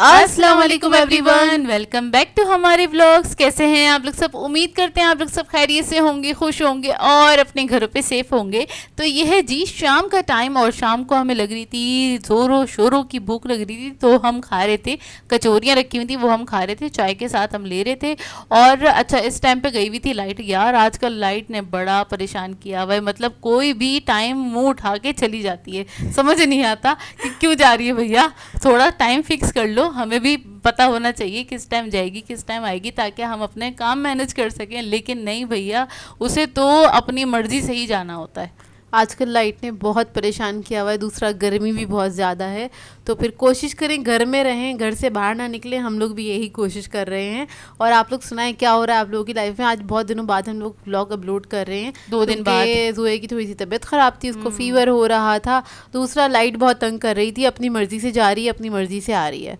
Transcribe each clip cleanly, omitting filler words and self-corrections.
अस्सलाम वालेकुम everyone, welcome back to हमारे व्लॉग्स। कैसे हैं आप लोग सब? उम्मीद करते हैं आप लोग सब खैरियत से होंगे, खुश होंगे और अपने घरों पे सेफ होंगे। तो ये है जी शाम का टाइम और शाम को हमें लग रही थी ज़ोरों शोरों की भूख लग रही थी, तो हम खा रहे थे। कचौरियाँ रखी हुई थी वो हम खा रहे थे, चाय के साथ हम ले रहे थे। और अच्छा इस टाइम पे गई हुई थी लाइट। यार आजकल लाइट ने बड़ा परेशान किया हुआ है, मतलब कोई भी टाइम मुँह उठा के चली जाती है, समझ नहीं आता कि क्यों जा रही है। भैया थोड़ा टाइम फिक्स कर लो, हमें भी पता होना चाहिए किस टाइम जाएगी किस टाइम आएगी, ताकि हम अपने काम मैनेज कर सकें। लेकिन नहीं भैया, उसे तो अपनी मर्जी से ही जाना होता है। आजकल लाइट ने बहुत परेशान किया हुआ है, दूसरा गर्मी भी बहुत ज़्यादा है। तो फिर कोशिश करें घर में रहें, घर से बाहर ना निकलें। हम लोग भी यही कोशिश कर रहे हैं। और आप लोग सुनाएं क्या हो रहा है आप लोगों की लाइफ में। आज बहुत दिनों बाद हम लोग व्लॉग अपलोड कर रहे हैं, 2 दिन बाद। जोए की थोड़ी सी तबीयत ख़राब थी, उसको फीवर हो रहा था। दूसरा लाइट बहुत तंग कर रही थी, अपनी मर्ज़ी से जा रही है, अपनी मर्ज़ी से आ रही है।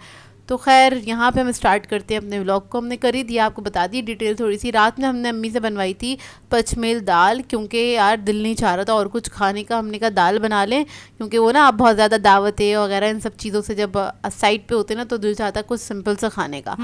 तो खैर यहाँ पे हम स्टार्ट करते हैं अपने व्लॉग को। हमने कर ही दिया, आपको बता दी डिटेल थोड़ी सी। रात में हमने अम्मी से बनवाई थी पचमेल दाल, क्योंकि यार दिल नहीं चाह रहा था और कुछ खाने का। हमने कहा दाल बना लें, क्योंकि वो ना आप बहुत ज़्यादा दावतें वगैरह इन सब चीज़ों से जब साइड पे होते ना, तो दिल चाहता है कुछ सिंपल सा खाने का।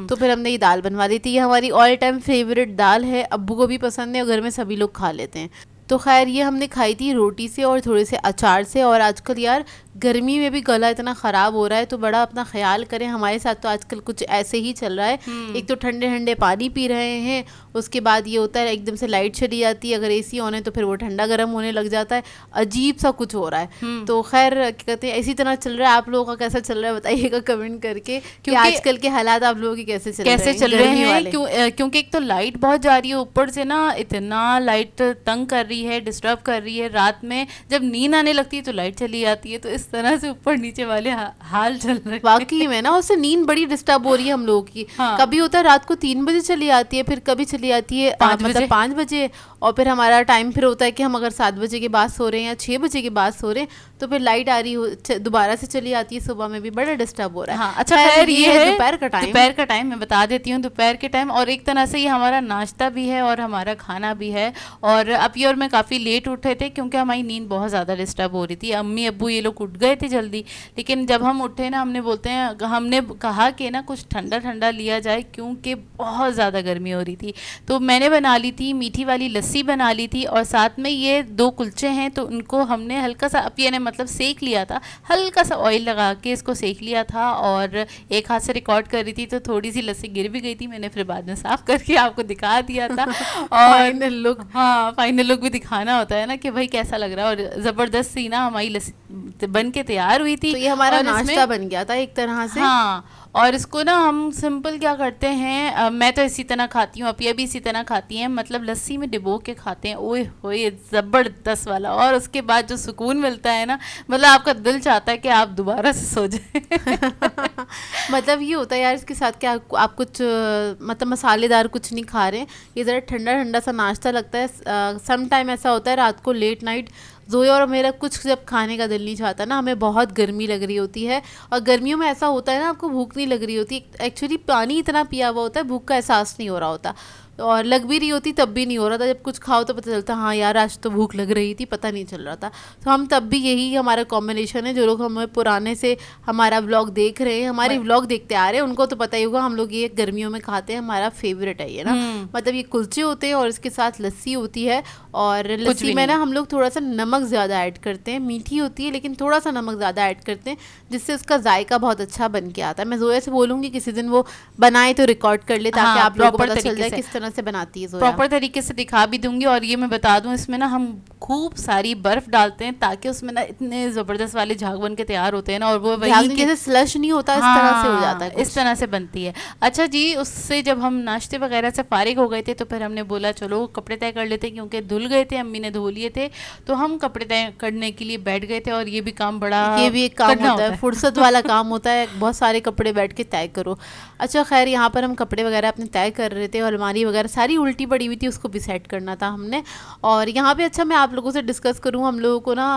तो फिर हमने ये दाल बनवा ली थी। ये हमारी ऑल टाइम फेवरेट दाल है, अब्बू को भी पसंद है और घर में सभी लोग खा लेते हैं। तो खैर ये हमने खाई थी रोटी से और थोड़े से अचार से। और आजकल यार गर्मी में भी गला इतना ख़राब हो रहा है, तो बड़ा अपना ख्याल करें। हमारे साथ तो आजकल कुछ ऐसे ही चल रहा है। एक तो ठंडे ठंडे पानी पी रहे हैं, उसके बाद ये होता है एकदम से लाइट चली जाती है, अगर एसी ऑन है तो फिर वो ठंडा गर्म होने लग जाता है, अजीब सा कुछ हो रहा है। तो खैर क्या कहते हैं, इसी तरह चल रहा है। आप लोगों का कैसा चल रहा है बताइएगा कमेंट करके, कि आजकल के हालात आप लोगों के कैसे चल रहे हैं। क्योंकि एक तो लाइट बहुत जा रही है, ऊपर से ना इतना लाइट तंग कर रही है, डिस्टर्ब कर रही है। रात में जब नींद आने लगती है तो लाइट चली जाती है। तो इस तरह से ऊपर नीचे वाले हाल चल रहे हैं। वाकई में ना उससे नींद बड़ी डिस्टर्ब हो रही है हम लोगों की। हाँ। कभी होता है रात को 3 बजे चली आती है, फिर कभी चली आती है 5 बजे। और फिर हमारा टाइम फिर होता है कि हम अगर 7 बजे के बाद सो रहे हैं या 6 बजे के बाद सो रहे हैं, तो फिर लाइट आ रही हो दोबारा से चली आती है, सुबह में भी बड़ा डिस्टर्ब हो रहा है। हाँ, अच्छा खैर ये है दोपहर का टाइम मैं बता देती हूँ, दोपहर के टाइम। और एक तरह से ये हमारा नाश्ता भी है और हमारा खाना भी है। और अभी और मैं काफ़ी लेट उठे थे, क्योंकि हमारी नींद बहुत ज़्यादा डिस्टर्ब हो रही थी। अम्मी अब्बू ये लोग उठ गए थे जल्दी, लेकिन जब हम उठे ना, हमने कहा कि ना कुछ ठंडा ठंडा लिया जाए, क्योंकि बहुत ज़्यादा गर्मी हो रही थी। तो मैंने बना ली थी मीठी वाली लस्सी बना ली थी, और साथ में ये 2 कुलचे हैं, तो उनको हमने हल्का सा अब ये ने मतलब सेक लिया था, हल्का सा ऑयल लगा के इसको सेक लिया था। और एक हाथ से रिकॉर्ड कर रही थी तो थोड़ी सी लस्सी गिर भी गई थी, मैंने फिर बाद में साफ करके आपको दिखा दिया था। और फाइनल लुक भी दिखाना होता है ना, कि भाई कैसा लग रहा है। और ज़बरदस्त सी ना हमारी लस्सी बन के तैयार हुई थी। तो ये हमारा नाश्ता बन गया था एक तरह से। हाँ, और इसको ना हम सिंपल क्या करते हैं, मैं तो इसी तरह खाती हूँ, अपिया भी इसी तरह खाती हैं, मतलब लस्सी में डिबो के खाते हैं। ओए होए ज़बरदस्त वाला। और उसके बाद जो सुकून मिलता है ना, मतलब आपका दिल चाहता है कि आप दोबारा से सो जाए। मतलब ये होता है यार, इसके साथ क्या आप कुछ मतलब मसालेदार कुछ नहीं खा रहे हैं, ये ज़रा ठंडा ठंडा सा नाश्ता लगता है। सम टाइम ऐसा होता है रात को लेट नाइट जोया और मेरा कुछ जब खाने का दिल नहीं चाहता ना, हमें बहुत गर्मी लग रही होती है। और गर्मियों में ऐसा होता है ना, आपको भूख नहीं लग रही होती, एक्चुअली पानी इतना पिया हुआ होता है, भूख का एहसास नहीं हो रहा होता, और लग भी रही होती तब भी नहीं हो रहा था। जब कुछ खाओ तो पता चलता हाँ यार आज तो भूख लग रही थी, पता नहीं चल रहा था। तो हम तब भी यही हमारा कॉम्बिनेशन है। जो लोग हमें पुराने से हमारा व्लॉग देख रहे हैं, हमारे व्लॉग देखते आ रहे हैं, उनको तो पता ही होगा हम लोग ये गर्मियों में खाते हैं, हमारा फेवरेट है ये ना। मतलब ये कुलचे होते हैं और इसके साथ लस्सी होती है। और लस्सी में ना हम लोग थोड़ा सा नमक ज़्यादा ऐड करते हैं, मीठी होती है लेकिन थोड़ा सा नमक ज़्यादा ऐड करते हैं, जिससे उसका जायका बहुत अच्छा बन के आता है। मैं जोया से बोलूँगी किसी दिन वो बनाए तो रिकॉर्ड कर ले, ताकि आप लोगों को पता चल जाए किस तरह से बनाती है। प्रॉपर तरीके से दिखा भी दूंगी। और ये मैं बता दूं, इसमें ना हम खूब सारी बर्फ डालते हैं, ताकि उसमें ना इतने ज़बरदस्त वाले झाग बन के तैयार होते हैं ना। और वो वही जैसे स्लश नहीं होता, इस तरह से हो जाता है, इस तरह से बनती है। अच्छा जी, उससे जब हम नाश्ते वगैरह से फारिग हो गए थे, तो फिर हमने बोला चलो कपड़े तय कर लेते, क्योंकि धुल गए थे, अम्मी ने धो लिए थे। तो हम कपड़े तय करने के लिए बैठ गए थे। और ये भी काम ये भी एक काम होता है, फुर्सत वाला काम होता है, बहुत सारे कपड़े बैठ के तय करो। अच्छा खैर यहाँ पर हम कपड़े वगैरह अपने तय कर रहे थे और अलमारी वगैरह सारी उल्टी पड़ी हुई थी, उसको भी सेट करना था हमने। और यहाँ पे अच्छा मैं आप लोगों से डिस्कस करूँ, हम लोगों को ना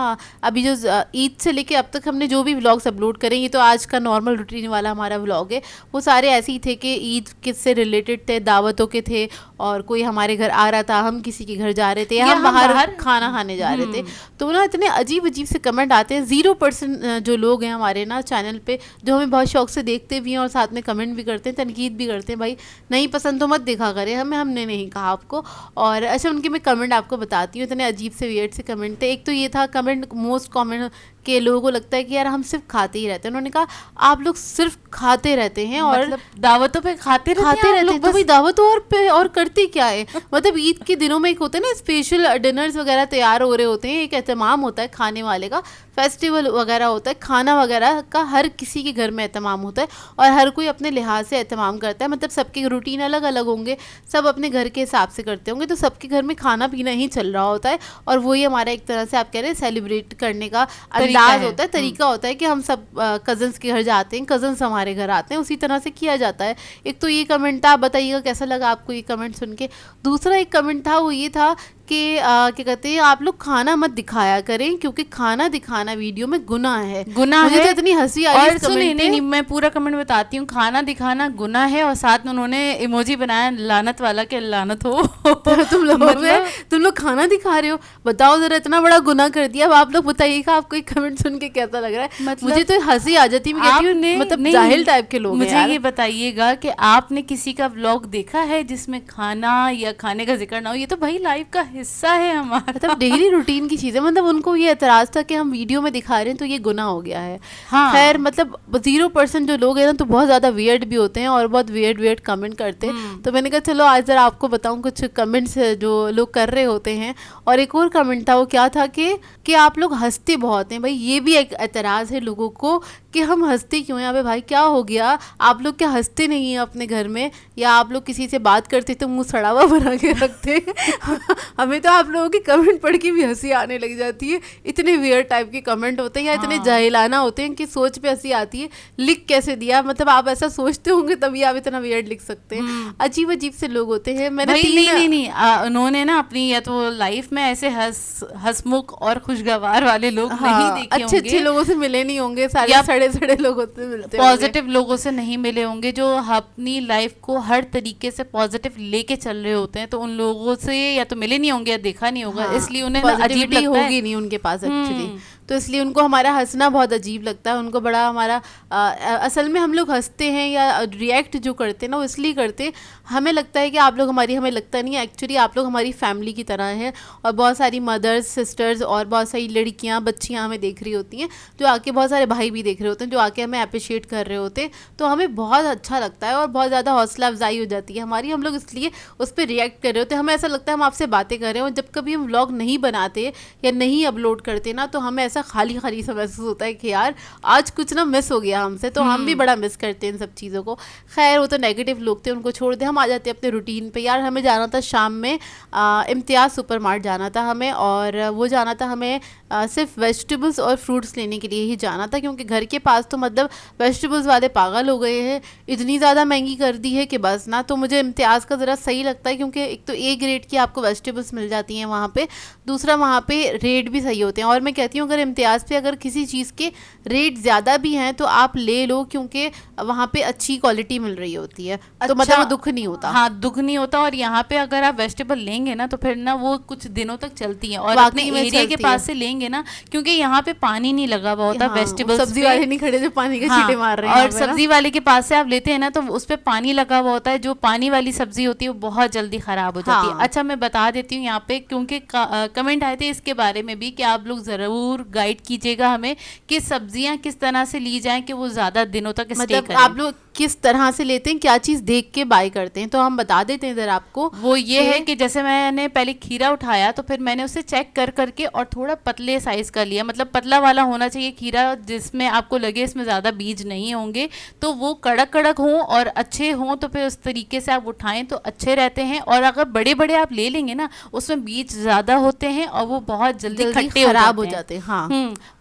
अभी जो ईद से लेके अब तक हमने जो भी व्लॉग्स अपलोड करें, ये तो आज का नॉर्मल रूटीन वाला हमारा व्लॉग है, वो सारे ऐसे ही थे कि ईद किससे रिलेटेड थे, दावतों के थे, और कोई हमारे घर आ रहा था, हम किसी के घर जा रहे थे, या हम बाहर खाना खाने जा रहे थे। तो ना इतने अजीब अजीब से कमेंट आते हैं। 0% जो लोग हैं हमारे ना चैनल पे जो हमें बहुत शौक से देखते भी हैं और साथ में कमेंट भी करते हैं, तनकीद भी करते हैं, भाई नहीं पसंद तो मत देखा करें हमने नहीं कहा आपको। और अच्छा उनके मैं कमेंट आपको बताती हूँ, इतने अजीब से वियर्ड से कमेंट थे। एक तो ये था कमेंट मोस्ट कॉमन के लोगों को लगता है कि यार हम सिर्फ खाते ही रहते हैं। उन्होंने कहा आप लोग सिर्फ खाते रहते हैं और मतलब दावतों पे खाते रहते हैं, तो भाई दावतों और करते क्या है। मतलब ईद के दिनों में एक होता है ना स्पेशल डिनर्स वगैरह तैयार हो रहे होते हैं, एक एहतमाम होता है खाने वाले का, फेस्टिवल वगैरह होता है, खाना वगैरह का हर किसी के घर में एहतमाम होता है और हर कोई अपने लिहाज से एहतमाम करता है। मतलब सबके रूटीन अलग अलग होंगे, सब अपने घर के हिसाब से करते होंगे, तो सबके घर में खाना पीना ही चल रहा होता है। और वही हमारा एक तरह से आप कह रहे हैं सेलिब्रेट करने का अंदाज होता है, तरीका होता है कि हम सब कजन्स के घर जाते हैं, कजन्स हमारे घर आते हैं, उसी तरह से किया जाता है। एक तो ये कमेंट था, आप बताइएगा कैसा लगा आपको ये कमेंट सुन के। दूसरा एक कमेंट था वो ये था कि क्या कहते हैं आप लोग खाना मत दिखाया करें क्योंकि खाना दिखाना वीडियो में गुनाह है। मुझे तो इतनी हंसी आई और सुनिए नहीं, मैं पूरा कमेंट बताती हूँ। खाना दिखाना गुनाह है और साथ में उन्होंने इमोजी बनाया लानत वाला के लानत हो तो तुम लोग खाना दिखा रहे हो, बताओ जरा, इतना बड़ा गुनाह कर दिया। अब आप लोग बताइएगा आपको एक कमेंट सुन के कैसा लग रहा है। मतलब मुझे तो हंसी आ जाती है, मतलब जाहिल टाइप के लोग। मुझे ये बताइएगा कि आपने किसी का व्लॉग देखा है जिसमें खाना या खाने का जिक्र ना हो? ये तो भाई लाइफ का हिस्सा है हमारा, मतलब डेली रूटीन की चीज़ है। मतलब उनको ये एतराज़ था कि हम वीडियो में दिखा रहे हैं तो ये गुनाह हो गया है। हाँ। खैर मतलब 0% जो लोग हैं ना तो बहुत ज़्यादा वियर्ड भी होते हैं और बहुत वियर्ड कमेंट करते हैं। तो मैंने कहा चलो आज ज़रा आपको बताऊँ कुछ कमेंट्स जो लोग कर रहे होते हैं। और एक और कमेंट था, वो क्या था कि आप लोग हंसते बहुत हैं। भाई ये भी एक एतराज़ है लोगों को कि हम हंसते क्यों हैं। अबे भाई क्या हो गया, आप लोग क्या हंसते नहीं हैं अपने घर में, या आप लोग किसी से बात करते तो मुंह सड़ा हुआ बना के रखते हमें तो आप लोगों की कमेंट पढ़ के भी हंसी आने लग जाती है। इतने वियर टाइप के कमेंट होते हैं या इतने जाहिलाना होते हैं कि सोच पे हंसी आती है। लिख कैसे दिया, मतलब आप ऐसा सोचते होंगे तभी आप इतना वियर्ड लिख सकते हैं। अजीब अजीब से लोग होते हैं। मैंने नहीं उन्होंने ना अपनी या तो लाइफ में ऐसे हंसमुख और खुशगवार वाले लोग नहीं देखे होंगे, अच्छे लोगों से मिले नहीं होंगे, सारे सड़े लोग होते मिलते हैं, पॉजिटिव लोगों से नहीं मिले होंगे जो अपनी लाइफ को हर तरीके से पॉजिटिव लेके चल रहे होते हैं। तो उन लोगों से या तो मिले नहीं होंगे या देखा नहीं होगा। हाँ, इसलिए उन्हें अजीब लगता है, होगी नहीं उनके पास एक्चुअली, तो इसलिए उनको हमारा हंसना बहुत अजीब लगता है। उनको बड़ा हमारा असल में हम लोग हंसते हैं या रिएक्ट जो करते हैं ना वो इसलिए करते हैं, हमें लगता है कि आप लोग हमारी, हमें लगता नहीं है एक्चुअली आप लोग हमारी फैमिली की तरह हैं। और बहुत सारी मदर्स, सिस्टर्स और बहुत सारी लड़कियां, बच्चियां हमें देख रही होती हैं, जो आके, बहुत सारे भाई भी देख रहे होते हैं जो आके हमें अप्रिशिएट कर रहे होते हैं। तो हमें बहुत अच्छा लगता है और बहुत ज़्यादा हौसला अफजाई हो जाती है हमारी। हम लोग इसलिए उस पर रिएक्ट कर रहे होते हैं। हमें ऐसा लगता है हम आपसे बातें कर रहे हैं। और जब कभी हम व्लॉग नहीं बनाते या नहीं अपलोड करते ना तो हमें ऐसा खाली खाली सा महसूस होता है कि यार आज कुछ ना मिस हो गया हमसे। तो हम भी बड़ा मिस करते हैं इन सब चीज़ों को। खैर वो तो नेगेटिव लोग थे, उनको छोड़ दे, हम आ जाते हैं अपने रूटीन पे। यार हमें जाना था शाम में इम्तियाज़ सुपरमार्ट जाना था हमें, और वो जाना था हमें सिर्फ वेजिटेबल्स और फ्रूट्स लेने के लिए ही जाना था, क्योंकि घर के पास तो मतलब वेजिटेबल्स वाले पागल हो गए हैं, इतनी ज़्यादा महंगी कर दी है कि बस ना। तो मुझे इम्तियाज़ का ज़रा सही लगता है क्योंकि एक तो ए ग्रेड की आपको वेजिटेबल्स मिल जाती हैं वहाँ पे, दूसरा वहाँ पे रेट भी सही होते हैं। और मैं कहती हूँ अगर इम्तियाज़ पे अगर किसी चीज़ के रेट ज़्यादा भी हैं तो आप ले लो, क्योंकि वहाँ पे अच्छी क्वालिटी मिल रही होती है। तो मतलब दुख नहीं होता। हाँ, दुख नहीं होता। और यहाँ पे अगर आप वेजिटेबल लेंगे ना तो फिर ना वो कुछ दिनों तक चलती हैं। और अपने एरिया के पास से लेंगे ना, क्योंकि यहाँ पे पानी नहीं लगा हुआ होता। वेजिटेबल्स, सब्जी वाले नहीं खड़े जो पानी के छींटे मार रहे हैं। और सब्जी वाले के पास से आप लेते हैं ना तो उस पे पानी लगा हुआ होता है। जो पानी वाली सब्जी होती है वो बहुत जल्दी खराब हो जाती है। अच्छा मैं बता देती हूँ यहाँ पे, क्योंकि कमेंट आए थे इसके बारे में भी कि आप लोग जरूर गाइड कीजिएगा हमें कि सब्जियां किस तरह से ली जाएं कि वो ज्यादा दिनों तक स्टे करें। आप लोग किस तरह से लेते हैं, क्या चीज़ देख के बाय करते हैं, तो हम बता देते हैं इधर आपको। वो ये है कि जैसे मैंने पहले खीरा उठाया तो फिर मैंने उसे चेक कर करके और थोड़ा पतले साइज का लिया। मतलब पतला वाला होना चाहिए खीरा, जिसमें आपको लगे इसमें ज़्यादा बीज नहीं होंगे, तो वो कड़क कड़क हों और अच्छे हों, तो फिर उस तरीके से आप उठाएं तो अच्छे रहते हैं। और अगर बड़े बड़े आप ले लेंगे ना उसमें बीज ज़्यादा होते हैं और वो बहुत जल्दी खट्टे खराब हो जाते हैं। हाँ,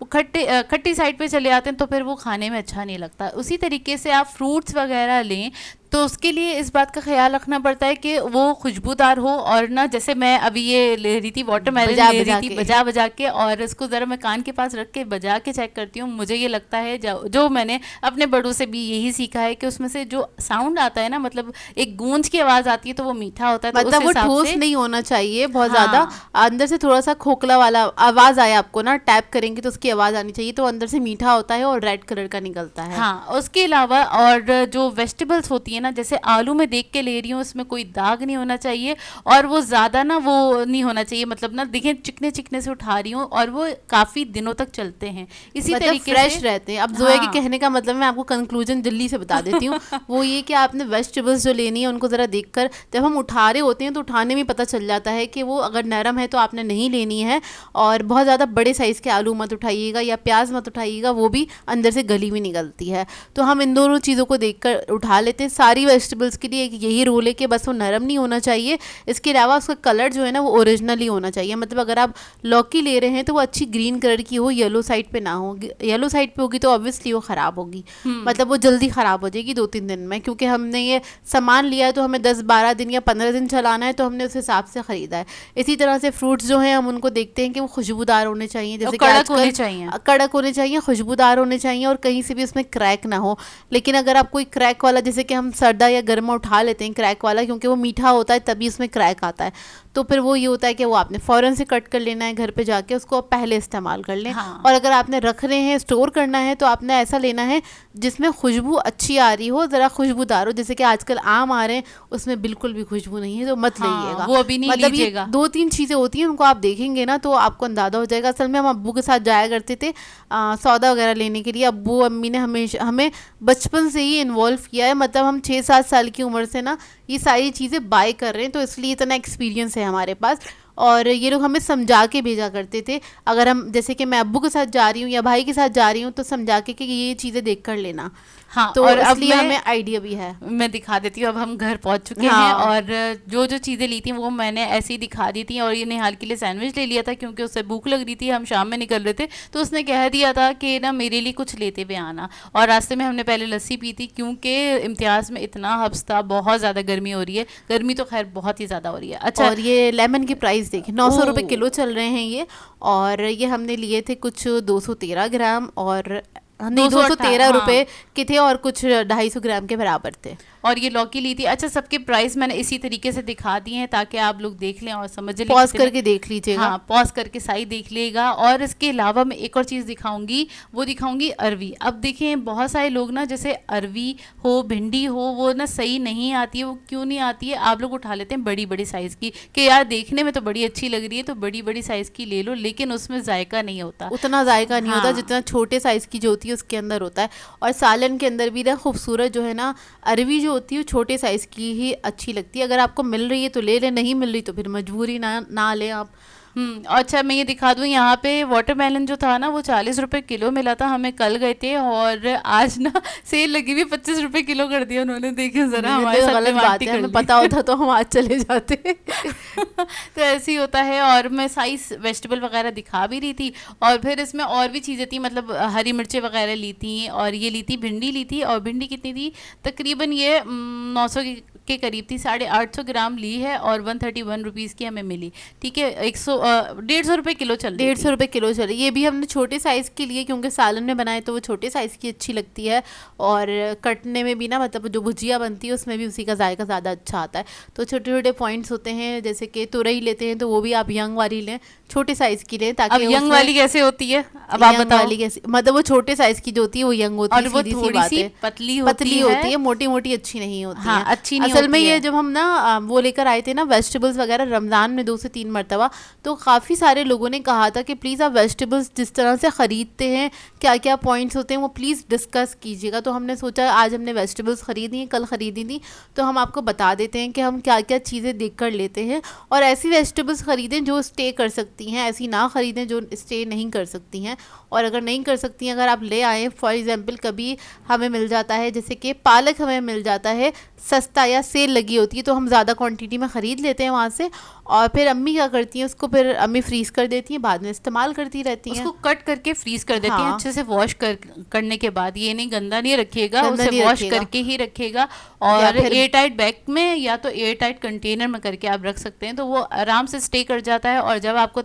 वो खट्टी साइड पे चले आते हैं तो फिर वो खाने में अच्छा नहीं लगता। उसी तरीके से आप फ्रूट्स वगैरह लें तो उसके लिए इस बात का ख्याल रखना पड़ता है कि वो खुशबूदार हो, और ना जैसे मैं अभी ये ले रही थी वाटरमेलन, ले रही थी बजा बजा के, और इसको ज़रा मैं कान के पास रख के बजा के चेक करती हूँ। मुझे ये लगता है जो मैंने अपने बड़ों से भी यही सीखा है कि उसमें से जो साउंड आता है ना, मतलब एक गूंज की आवाज़ आती है तो वो मीठा होता है। तो मतलब वो ठोस नहीं होना चाहिए बहुत ज़्यादा, अंदर से थोड़ा सा खोखला वाला आवाज़ आए आपको ना, टैप करेंगे तो उसकी आवाज़ आनी चाहिए, तो अंदर से मीठा होता है और रेड कलर का निकलता है। हाँ, उसके अलावा और जो वेजिटेबल्स होती है ना, जैसे आलू में देख के ले रही हूँ, उसमें कोई दाग नहीं होना चाहिए, और वो ज़्यादा ना वो नहीं होना चाहिए, मतलब ना देखें चिकने चिकने से उठा रही हूँ और वो काफ़ी दिनों तक चलते हैं, इसी मतलब तरीके फ्रेश से रहते हैं। अब जोया के कहने का मतलब मैं आपको कंक्लूजन जल्दी से बता देती हूँ वो ये कि आपने वेजिटेबल्स जो लेनी है उनको ज़रा देखकर, जब हम उठा रहे होते हैं तो उठाने में पता चल जाता है कि वो अगर नरम है तो आपने नहीं लेनी है, और बहुत ज़्यादा बड़े साइज़ के आलू मत उठाइएगा या प्याज मत उठाइएगा, वो भी अंदर से गली भी निकलती है। तो हम इन दोनों चीज़ों को देखकर उठा लेते हैं। सारी वेजिटेबल्स के लिए यही रूल है कि बस वो नरम नहीं होना चाहिए, इसके अलावा उसका कलर जो है ना वो ओरिजिनली होना चाहिए। मतलब अगर आप लौकी ले रहे हैं तो वो अच्छी ग्रीन कलर की हो, येलो साइड पे ना हो। येलो साइड पे होगी तो ऑब्वियसली वो ख़राब होगी, मतलब वो जल्दी ख़राब हो जाएगी 2-3 दिन में, क्योंकि हमने ये सामान लिया है तो हमें 10-12 दिन या 15 दिन चलाना है, तो हमने उस हिसाब से ख़रीदा है। इसी तरह से फ्रूट्स जो हैं हम उनको देखते हैं कि वो खुशबूदार होने चाहिए, जैसे कि कड़क होने चाहिए, कड़क होने चाहिए, खुशबूदार होने चाहिए, और कहीं से भी उसमें क्रैक ना हो। लेकिन अगर आप कोई क्रैक वाला, जैसे कि हम सर्दा या गर्मा उठा लेते हैं क्रैक वाला, क्योंकि वो मीठा होता है तभी उसमें क्रैक आता है, तो फिर वो ये होता है कि वो आपने फ़ौरन से कट कर लेना है घर पे जाके, उसको आप पहले इस्तेमाल कर लें। हाँ। और अगर आपने रख रहे हैं, स्टोर करना है, तो आपने ऐसा लेना है जिसमें खुशबू अच्छी आ रही हो, ज़रा खुशबूदार हो। जैसे कि आजकल आम आ रहे हैं उसमें बिल्कुल भी खुशबू नहीं है, तो मत लीजिएगा, वो अभी नहीं मतलब लीजिएगा। ये 2-3 चीज़ें होती हैं, उनको आप देखेंगे ना तो आपको अंदाज़ा हो जाएगा। असल में हम अब्बू के साथ जाया करते थे सौदा वगैरह लेने के लिए। अब्बू अम्मी ने हमेशा हमें बचपन से ही इन्वॉल्व किया है, मतलब हम 6-7 साल की उम्र से ना ये सारी चीज़ें बाय कर रहे हैं, तो इसलिए इतना एक्सपीरियंस है हमारे पास। और ये लोग हमें समझा के भेजा करते थे, अगर हम जैसे कि मैं अब्बू के साथ जा रही हूँ या भाई के साथ जा रही हूँ तो समझा के कि ये चीज़ें देख कर लेना। हाँ, तो और अब इसलिए हमें आइडिया भी है। मैं दिखा देती हूँ। अब हम घर पहुँच चुके हैं, और जो जो चीज़ें ली थी वो मैंने ऐसे ही दिखा दी थी। और ये निहाल के लिए सैंडविच ले लिया था क्योंकि उसे भूख लग रही थी, हम शाम में निकल रहे थे, तो उसने कह दिया था कि ना मेरे लिए कुछ लेते हुए आना। और रास्ते में हमने पहले लस्सी पी थी क्योंकि इम्तियाज़ में इतना हब्स था, बहुत ज़्यादा गर्मी हो रही है, गर्मी तो खैर बहुत ही ज़्यादा हो रही है। अच्छा, और ये लेमन के प्राइस देखें, 900 रुपये किलो चल रहे हैं ये, और ये हमने लिए थे कुछ 213 ग्राम, और नहीं 213 रुपये के थे, और कुछ 250 ग्राम के बराबर थे। और ये लौकी ली थी। अच्छा, सबके प्राइस मैंने इसी तरीके से दिखा दिए हैं ताकि आप लोग देख लें और समझ लें, पॉज करके देख लीजिएगा। हाँ, पॉज करके सही देख लेगा। और इसके अलावा मैं एक और चीज़ दिखाऊंगी, वो दिखाऊंगी अरवी। अब देखें बहुत सारे लोग ना, जैसे अरवी हो, भिंडी हो, वो ना सही नहीं आती है। वो क्यों नहीं आती है? आप लोग उठा लेते हैं बड़ी बड़ी साइज़ की कि यार देखने में तो बड़ी अच्छी लग रही है तो बड़ी बड़ी साइज़ की ले लो, लेकिन उसमें जायका नहीं होता, उतना जायका नहीं होता जितना छोटे साइज़ की जो होती है उसके अंदर होता है। और सालन के अंदर भी ना खूबसूरत जो है ना अरवी जो होती है छोटे साइज़ की ही अच्छी लगती है। अगर आपको मिल रही है तो ले लें, नहीं मिल रही तो फिर मजबूरी ना लें आप। अच्छा, मैं ये दिखा दूँ, यहाँ पे वाटरमेलन जो था ना वो 40 रुपये किलो मिला था, हमें कल गए थे, और आज ना सेल लगी हुई 25 रुपये किलो कर दिया उन्होंने। देखिए ज़रा, हमारे साथ गलत बात है, हमें पता होता तो हम आज चले जाते तो ऐसे ही होता है। और मैं साइज वेजिटेबल वगैरह दिखा भी रही थी, और फिर इसमें और भी चीज़ें थी, मतलब हरी मिर्चें वगैरह ली थी, और ये ली थी भिंडी ली थी। और भिंडी कितनी थी? तकरीबन ये 900 के करीब थी, 850 ग्राम ली है, और 131 रुपीज़ की हमें मिली। ठीक है, 150 रुपये किलो चल रही, 150 रुपये किलो चल रही। ये भी हमने छोटे साइज़ की लिए क्योंकि सालन में बनाए तो वो छोटे साइज़ की अच्छी लगती है, और कटने में भी ना, मतलब जो भुजिया बनती है उसमें भी उसी का जायका ज़्यादा अच्छा आता है। तो छोटे छोटे पॉइंट्स होते हैं, जैसे कि तुरई लेते हैं तो वो भी आप यंग वाली लें, छोटे साइज़ की लें। ताकि अब यंग वाली कैसे होती है? अब आप बताओ। वाली कैसे, मतलब वो छोटे साइज़ की जो होती है वो यंग होती है, और वो थोड़ी सी पतली होती है, मोटी मोटी अच्छी नहीं होती है। अच्छी नहीं असल में ये जब हम ना वो लेकर आए थे ना वेजिटेबल्स वगैरह रमज़ान में 2 से 3 मरतबा, तो काफ़ी सारे लोगों ने कहा था कि प्लीज़ आप वेजिटेबल्स जिस तरह से ख़रीदते हैं, क्या क्या पॉइंट्स होते हैं वो प्लीज़ डिस्कस कीजिएगा। तो हमने सोचा आज हमने वेजिटेबल्स ख़रीदी हैं, कल ख़रीदी थी, तो हम आपको बता देते हैं कि हम क्या क्या चीज़ें देख कर लेते हैं। और ऐसी वेजिटेबल्स ख़रीदें जो स्टे कर सकती हैं, ऐसी ना ख़रीदें जो स्टे नहीं कर सकती हैं। और अगर नहीं कर सकती हैं, अगर आप ले आएँ, फॉर एग्ज़ाम्पल कभी हमें मिल जाता है जैसे कि पालक हमें मिल जाता है सस्ता या सेल लगी होती है तो हम ज़्यादा क्वांटिटी में ख़रीद लेते हैं वहाँ से, और फिर अम्मी क्या करती हैं उसको फिर अम्मी फ्रीज़ कर देती हैं, बाद में इस्तेमाल करती रहती हैं। उसको कट करके फ्रीज कर देती हैं हाँ। अच्छे से वॉश करने के बाद। ये नहीं गंदा नहीं रखिएगा, गंदा उसे नहीं वॉश रखिएगा। करके ही रखिएगा, या और फिर एयर टाइट बैग में या तो एयर टाइट कंटेनर में करके आप रख सकते हैं, तो वो आराम से स्टे कर जाता है। और जब आपको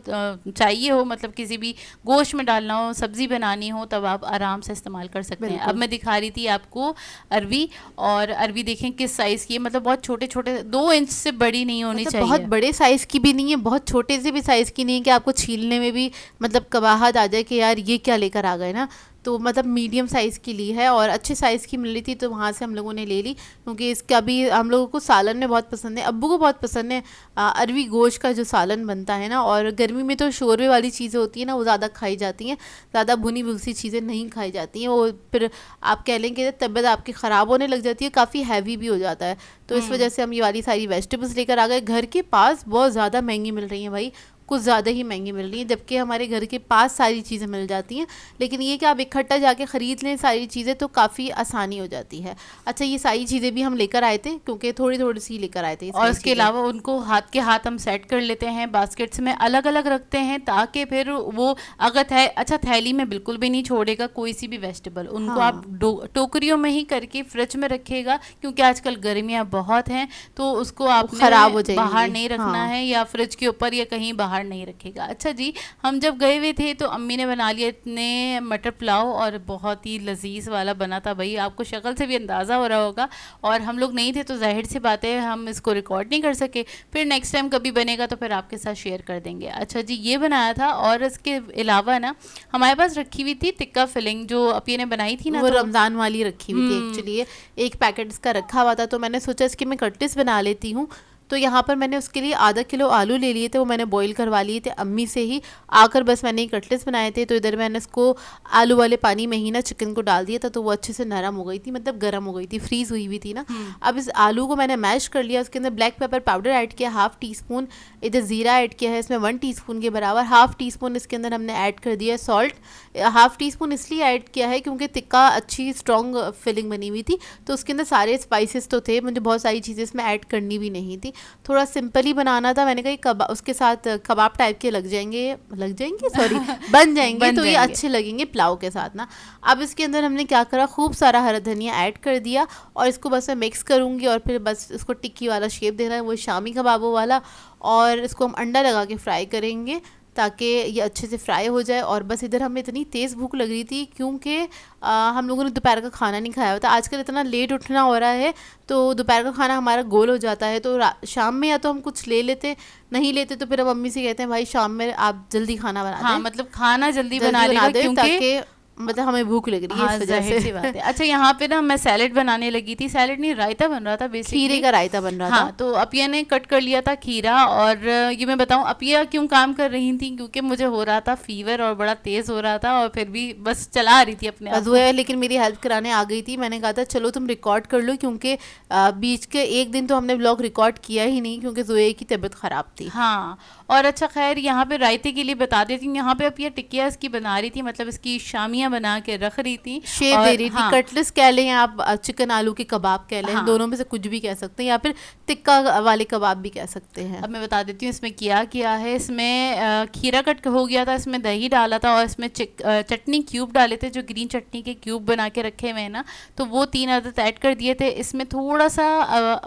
चाहिए हो, मतलब किसी भी गोश्त में डालना हो, सब्जी बनानी हो, तब आप आराम से इस्तेमाल कर सकते हैं। अब बिल्कुल। मैं दिखा रही थी आपको अरवी, और अरवी देखें किस साइज़ की है, मतलब बहुत छोटे छोटे, 2 इंच से बड़ी नहीं होनी मतलब बहुत चाहिए। बड़े साइज़ की भी नहीं है, बहुत छोटे से भी साइज़ की नहीं है कि आपको छीलने में भी मतलब कबाहट आ जाए कि यार ये क्या लेकर आ गए ना। तो मतलब मीडियम साइज़ की ली है और अच्छे साइज़ की मिल रही थी, तो वहाँ से हम लोगों ने ले ली, क्योंकि इसका भी हम लोगों को सालन में बहुत पसंद है, अब्बू को बहुत पसंद है अरवी गोश्त का जो सालन बनता है ना। और गर्मी में तो शोरबे वाली चीज़ें होती हैं ना, वो ज़्यादा खाई जाती हैं, ज़्यादा भुनी भुसी चीज़ें नहीं खाई जाती हैं, वो फिर आप कह लें कि तबीयत आपकी ख़राब होने लग जाती है, काफ़ी हैवी भी हो जाता है। तो इस वजह से हम ये वाली सारी वेजिटेबल्स लेकर आ गए। घर के पास बहुत ज़्यादा महंगी मिल रही हैं भाई, कुछ ज़्यादा ही महंगी मिल रही हैं, जबकि हमारे घर के पास सारी चीज़ें मिल जाती हैं। लेकिन ये कि आप इकट्ठा जाके ख़रीद लें सारी चीज़ें तो काफ़ी आसानी हो जाती है। अच्छा, ये सारी चीज़ें भी हम लेकर आए थे, क्योंकि थोड़ी थोड़ी सी लेकर आए थे ये और सारी उसके चीज़ें। अलावा उनको हाथ के हाथ हम सेट कर लेते हैं, बास्केट्स में अलग अलग रखते हैं, ताकि फिर वो अगर अच्छा थैली में बिल्कुल भी नहीं छोड़ेगा कोई सी भी वेजिटेबल, उनको हाँ। आप टोकरियों में ही करके फ्रिज में रखिएगा, क्योंकि आजकल गर्मियाँ बहुत हैं, तो उसको आपने ख़राब हो बाहर जाएंगी। नहीं रखना हाँ। है, या फ्रिज के ऊपर या कहीं बाहर नहीं रखेगा। अच्छा जी, हम जब गए हुए थे तो अम्मी ने बना लिया इतने मटर पुलाव, और बहुत ही लजीज वाला बना था भाई, आपको शक्ल से भी अंदाज़ा हो रहा होगा। और हम लोग नहीं थे तो जाहिर सी बात है हम इसको रिकॉर्ड नहीं कर सके, फिर नेक्स्ट टाइम कभी बनेगा तो फिर आपके साथ शेयर कर देंगे। अच्छा जी, ये बनाया था, और इसके अलावा ना हमारे पास रखी हुई थी टिक्का फिलिंग, जो अपी ने बनाई थी ना, वो तो रमज़ान वाली रखी हुई थी एक्चुअली, एक पैकेट इसका रखा हुआ था, तो मैंने सोचा इसकी मैं कटलेट्स बना लेती हूँ। तो यहाँ पर मैंने उसके लिए आधा किलो आलू ले लिए थे, वो मैंने बॉईल करवा लिए थे अम्मी से ही आकर, बस मैंने कटलेट्स बनाए थे। तो इधर मैंने इसको आलू वाले पानी में ही ना चिकन को डाल दिया था, तो वो अच्छे से नरम हो गई थी, मतलब गर्म हो गई थी, फ्रीज़ हुई हुई थी ना। अब इस आलू को मैंने मैश कर लिया, उसके अंदर ब्लैक पेपर पाउडर ऐड किया 1/2 टीस्पून, इधर ज़ीरा ऐड किया है इसमें 1 टीस्पून के बराबर, 1/2 टीस्पून इसके अंदर हमने ऐड कर दिया सॉल्ट। 1/2 टीस्पून इसलिए ऐड किया है क्योंकि टिक्का अच्छी स्ट्रॉन्ग फिलिंग बनी हुई थी, तो उसके अंदर सारे स्पाइसेस तो थे, मुझे बहुत सारी चीज़ें इसमें ऐड करनी भी नहीं थी, थोड़ा सिंपल ही बनाना था। मैंने कहा उसके साथ कबाब टाइप के लग जाएंगे सॉरी बन जाएंगे, बन तो ये जाएंगे। अच्छे लगेंगे पुलाव के साथ ना। अब इसके अंदर हमने क्या करा, खूब सारा हरा धनिया ऐड कर दिया, और इसको बस मैं मिक्स करूँगी, और फिर बस इसको टिक्की वाला शेप देना है, वो शामी कबाबों वाला। और इसको हम अंडा लगा के फ्राई करेंगे ताकि ये अच्छे से फ्राई हो जाए। और बस इधर हमें इतनी तेज़ भूख लग रही थी, क्योंकि हम लोगों ने दोपहर का खाना नहीं खाया हुआ था। आजकल इतना लेट उठना हो रहा है, तो दोपहर का खाना हमारा गोल हो जाता है, तो शाम में या तो हम कुछ ले लेते, नहीं लेते तो फिर हम मम्मी से कहते हैं भाई शाम में आप जल्दी खाना बना दें। हाँ, मतलब खाना जल्दी जल्दी बना लेगा, दें, क्योंकि ताकि मतलब हमें भूख लग रही है हाँ, इस वजह जाहिर सी बात है। अच्छा, यहाँ पे ना मैं सैलेड बनाने लगी थी, सैलेड नहीं रायता बन रहा था बेसिकली, खीरे का रायता बन रहा हाँ, था। तो अपिया ने कट कर लिया था खीरा। और ये मैं बताऊँ अपिया क्यों काम कर रही थी, क्योंकि मुझे हो रहा था फीवर और बड़ा तेज़ हो रहा था, और फिर भी बस चला रही थी अपने आप वो है, लेकिन मेरी हेल्प कराने आ गई थी। मैंने कहा था चलो तुम रिकॉर्ड कर लो, क्योंकि बीच के एक दिन तो हमने व्लॉग रिकॉर्ड किया ही नहीं, क्योंकि जोए की तबीयत ख़राब थी। हाँ। और अच्छा खैर, यहाँ पे रायते के लिए बता देती हूँ, यहाँ पे अपिया टिक्किया इसकी बना रही थी, मतलब इसकी शामियाँ बना के रख रही थी, शेप दे रही थी। हाँ, कटलेट्स कह लें या आप चिकन आलू के कबाब कह लें, हाँ। दोनों में से कुछ भी कह सकते हैं, या फिर टिक्का वाले कबाब भी कह सकते हैं। अब मैं बता देती हूँ इसमें किया है। इसमें खीरा कट हो गया था, इसमें दही डाला था, और इसमें चटनी क्यूब डाले थे, जो ग्रीन चटनी के क्यूब बना के रखे हुए हैं ना, तो वो 3 अदद ऐड कर दिए थे। इसमें थोड़ा सा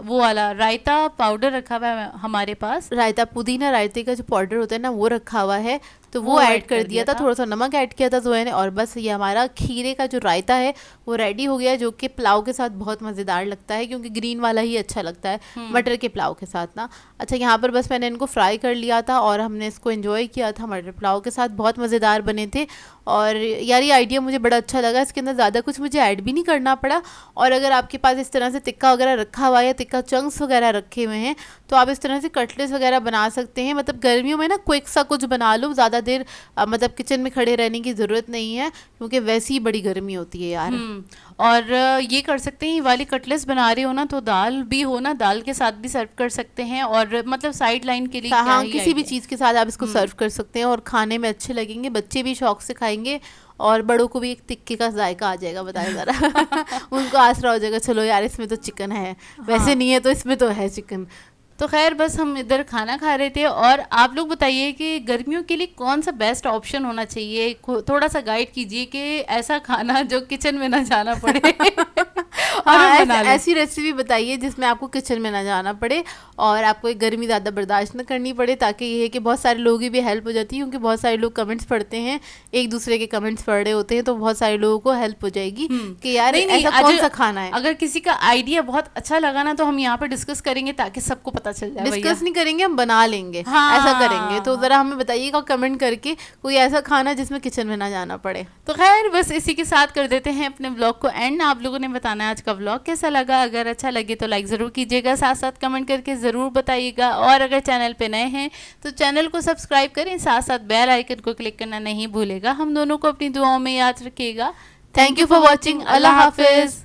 वो वाला रायता पाउडर रखा हुआ है हमारे पास, रायता पुदीना रायते का जो पाउडर होता है ना, वो रखा हुआ है, तो वो वो ऐड ऐड कर दिया था। थोड़ा सा नमक ऐड किया था जोया ने, और बस ये हमारा खीरे का जो रायता है वो रेडी हो गया, जो कि पुलाव के साथ बहुत मज़ेदार लगता है, क्योंकि ग्रीन वाला ही अच्छा लगता है मटर के पुलाव के साथ ना। अच्छा, यहाँ पर बस मैंने इनको फ्राई कर लिया था, और हमने इसको एंजॉय किया था मटर पुलाव के साथ, बहुत मज़ेदार बने थे। और यार ये आइडिया मुझे बड़ा अच्छा लगा, इसके अंदर ज़्यादा कुछ मुझे ऐड भी नहीं करना पड़ा। और अगर आपके पास इस तरह से टिक्का वगैरह रखा हुआ है, या टिक्का चंक्स वगैरह रखे हुए हैं, तो आप इस तरह से कटलेट्स वगैरह बना सकते हैं। मतलब गर्मियों में ना क्विक सा कुछ बना लो, ज़्यादा देर मतलब किचन में खड़े रहने की ज़रूरत नहीं है, क्योंकि वैसी ही बड़ी गर्मी होती है यार। और ये कर सकते हैं, ये वाली कटलेट्स बना रहे हो ना, तो दाल भी हो ना, दाल के साथ भी सर्व कर सकते हैं, और मतलब साइड लाइन के लिए क्या हाँ, ही किसी भी idea। चीज़ के साथ आप इसको सर्व कर सकते हैं, और खाने में अच्छे लगेंगे, बच्चे भी शौक से खाएंगे, और बड़ों को भी एक टिक्की का जायका आ जाएगा, बताया ज़रा। उनको आसरा हो जाएगा, चलो यार इसमें तो चिकन है, वैसे नहीं है तो इसमें तो है चिकन। तो खैर बस हम इधर खाना खा रहे थे। और आप लोग बताइए कि गर्मियों के लिए कौन सा बेस्ट ऑप्शन होना चाहिए, थोड़ा सा गाइड कीजिए कि ऐसा खाना जो किचन में ना जाना पड़े और हम बना लें। ऐसी रेसिपी बताइए जिसमें आपको किचन में ना जाना पड़े और आपको एक गर्मी ज़्यादा बर्दाश्त न करनी पड़े, ताकि ये है कि बहुत सारे लोगों की भी हेल्प हो जाती है, क्योंकि बहुत सारे लोग कमेंट्स पढ़ते हैं, एक दूसरे के कमेंट्स पढ़ रहे होते हैं, तो बहुत सारे लोगों को हेल्प हो जाएगी कि यार ऐसा कौन सा खाना है। अगर किसी का आइडिया बहुत अच्छा लगा ना तो हम यहाँ पर डिस्कस करेंगे ताकि सबको पता चल जाए। डिस्कस नहीं करेंगे, हम बना लेंगे। हाँ, ऐसा करेंगे। तो जरा हमें बताइएगा कमेंट करके कोई ऐसा खाना जिसमें किचन में ना जाना पड़े। तो खैर बस इसी के साथ कर देते हैं अपने व्लॉग को एंड। आप लोगों ने बताना है आज का व्लॉग कैसा लगा। अगर अच्छा लगे तो लाइक ज़रूर कीजिएगा, साथ साथ कमेंट करके ज़रूर बताइएगा। और अगर चैनल पे नए हैं तो चैनल को सब्सक्राइब करें, साथ साथ बेल आइकन को क्लिक करना नहीं भूलेगा। हम दोनों को अपनी दुआओं में याद रखिएगा। Thank you for watching. Allah हाफिज़।